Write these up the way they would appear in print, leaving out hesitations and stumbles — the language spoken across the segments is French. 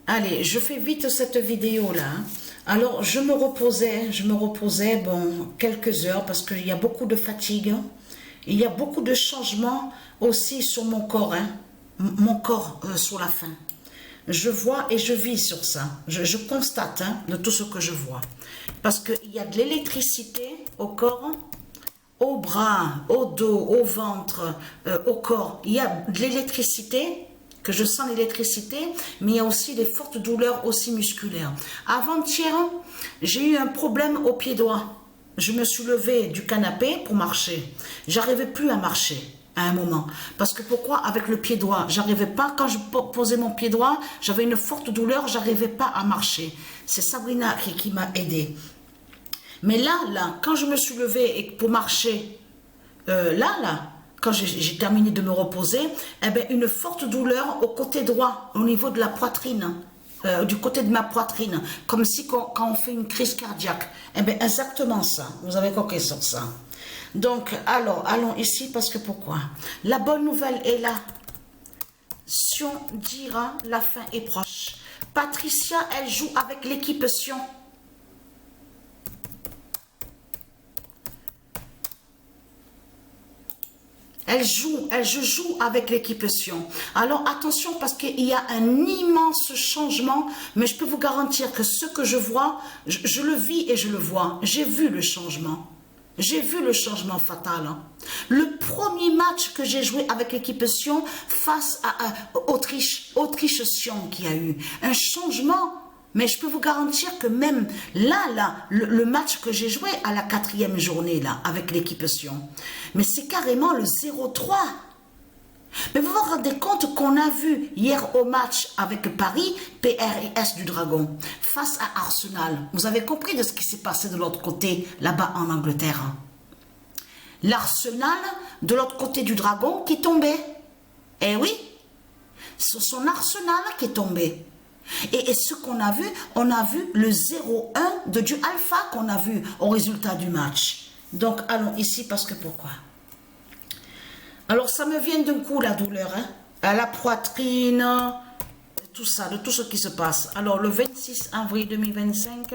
Allez, je fais vite cette vidéo-là. Alors, je me reposais, bon, quelques heures parce qu'il y a beaucoup de fatigue. Il y a beaucoup de changements aussi sur mon corps, hein. Mon corps sur la faim. Je vois et je vis sur ça. Je constate hein, de tout ce que je vois. Parce qu'il y a de l'électricité au corps, au bras, au dos, au ventre, au corps. Il y a de l'électricité, que je sens l'électricité, mais il y a aussi des fortes douleurs aussi musculaires. Avant-hier, j'ai eu un problème au pied droit. Je me suis levée du canapé pour marcher. J'arrivais plus à marcher à un moment. Parce que pourquoi? Avec le pied droit, j'arrivais pas, quand je posais mon pied droit, j'avais une forte douleur, j'arrivais pas à marcher. C'est Sabrina qui m'a aidée. Mais là, quand je me suis levée et pour marcher, quand j'ai terminé de me reposer, eh bien, une forte douleur au côté droit, au niveau de la poitrine, du côté de ma poitrine, comme si quand on fait une crise cardiaque. Eh bien, exactement ça. Vous avez compris sur ça. Donc, alors, allons ici parce que pourquoi? La bonne nouvelle est là. Sion dira, la fin est proche. Patricia, elle joue avec l'équipe Sion. Je joue avec l'équipe Sion. Alors attention parce qu'il y a un immense changement, mais je peux vous garantir que ce que je vois, je le vis et je le vois. J'ai vu le changement. J'ai vu le changement fatal. Le premier match que j'ai joué avec l'équipe Sion face à Autriche-Sion qui a eu un changement. Mais je peux vous garantir que même le match que j'ai joué à la 4e journée, là, avec l'équipe Sion, mais c'est carrément le 0-3. Mais vous vous rendez compte qu'on a vu hier au match avec Paris, PRS du Dragon, face à Arsenal. Vous avez compris de ce qui s'est passé de l'autre côté, là-bas en Angleterre. L'Arsenal, de l'autre côté du Dragon, qui tombait. Eh oui, c'est son Arsenal qui est tombé. Et ce qu'on a vu, on a vu le 0-1 de Dieu Alpha qu'on a vu au résultat du match. Donc allons ici parce que pourquoi? Alors ça me vient d'un coup la douleur, hein, à la poitrine, tout ça, de tout ce qui se passe. Alors le 26 avril 2025,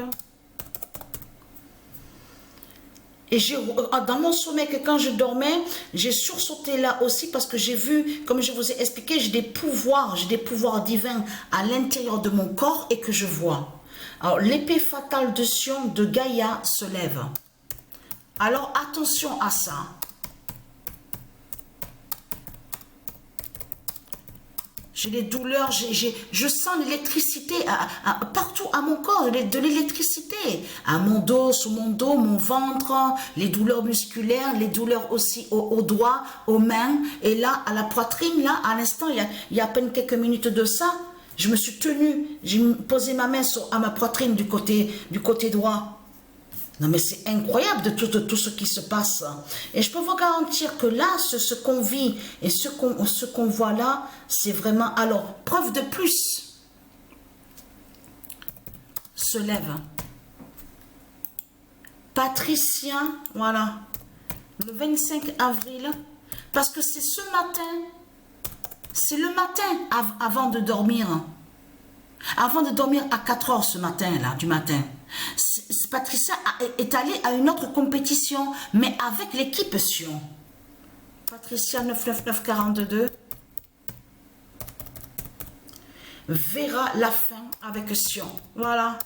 et dans mon sommeil, que quand je dormais, j'ai sursauté là aussi parce que j'ai vu, comme je vous ai expliqué, j'ai des pouvoirs divins à l'intérieur de mon corps et que je vois. Alors l'épée fatale de Sion, de Gaïa, se lève. Alors attention à ça. J'ai des douleurs, je sens l'électricité partout à mon corps, de l'électricité. À mon dos, sous mon dos, mon ventre, les douleurs musculaires, les douleurs aussi aux doigts, aux mains. Et là, à la poitrine, là, à l'instant, il y a à peine quelques minutes de ça, je me suis tenue, j'ai posé ma main à ma poitrine du côté droit. Non mais c'est incroyable de tout ce qui se passe. Et je peux vous garantir que là, ce qu'on vit et ce qu'on voit là, c'est vraiment... Alors, preuve de plus, se lève. Patricia, voilà, le 25 avril, parce que c'est ce matin, c'est le matin avant de dormir. Avant de dormir à 4 heures ce matin, là, du matin. Patricia est allée à une autre compétition, mais avec l'équipe Sion. Patricia 99942 verra la fin avec Sion. Voilà.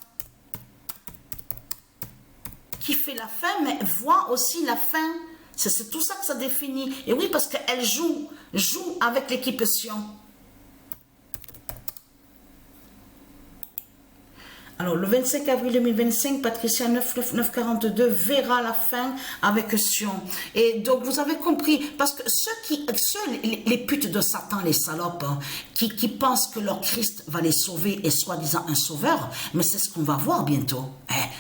Qui fait la fin, mais voit aussi la fin. C'est tout ça que ça définit. Et oui, parce qu'elle joue avec l'équipe Sion. Alors, le 25 avril 2025, Patricia 99942 verra la fin avec Sion. Et donc, vous avez compris, parce que les putes de Satan, les salopes, qui pensent que leur Christ va les sauver et soi-disant un sauveur, mais c'est ce qu'on va voir bientôt.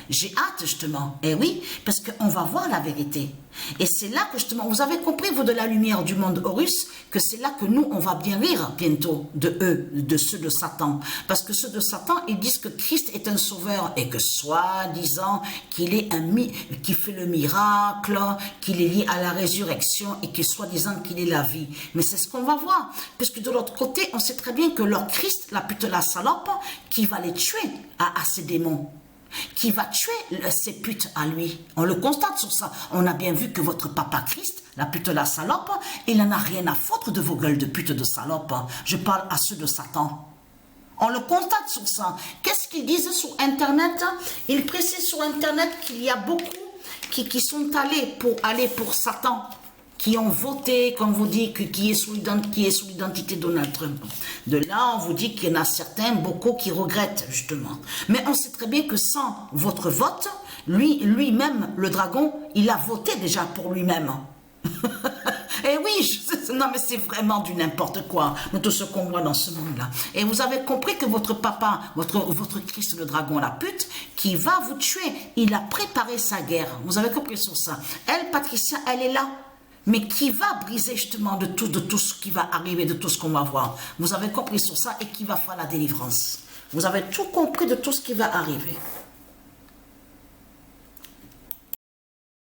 J'ai hâte, justement. Eh oui, parce qu'on va voir la vérité. Et c'est là que, justement, vous avez compris, vous, de la lumière du monde Horus, que c'est là que nous, on va bien rire bientôt de eux, de ceux de Satan. Parce que ceux de Satan, ils disent que Christ est un un sauveur et que soi-disant qu'il est qui fait le miracle, qu'il est lié à la résurrection et que soi-disant qu'il est la vie. Mais c'est ce qu'on va voir. Parce que de l'autre côté, on sait très bien que leur Christ, la pute, la salope, qui va les tuer à ces démons, qui va tuer ces putes à lui. On le constate sur ça. On a bien vu que votre papa Christ, la pute, la salope, il n'en a rien à foutre de vos gueules de pute de salope. Je parle à ceux de Satan. On le constate sur ça. Qu'est-ce qu'ils disent sur Internet? Ils précisent sur Internet qu'il y a beaucoup qui sont allés pour Satan, qui ont voté, comme vous dit, qui est sous l'identité de Donald Trump. De là, on vous dit qu'il y en a certains, beaucoup qui regrettent, justement. Mais on sait très bien que sans votre vote, lui-même, le dragon, il a voté déjà pour lui-même. Et oui, non mais c'est vraiment du n'importe quoi, de tout ce qu'on voit dans ce monde-là. Et vous avez compris que votre papa, votre Christ le dragon, la pute, qui va vous tuer, il a préparé sa guerre. Vous avez compris sur ça. Elle, Patricia, elle est là. Mais qui va briser justement de tout ce qui va arriver, de tout ce qu'on va voir. Vous avez compris sur ça et qui va faire la délivrance. Vous avez tout compris de tout ce qui va arriver.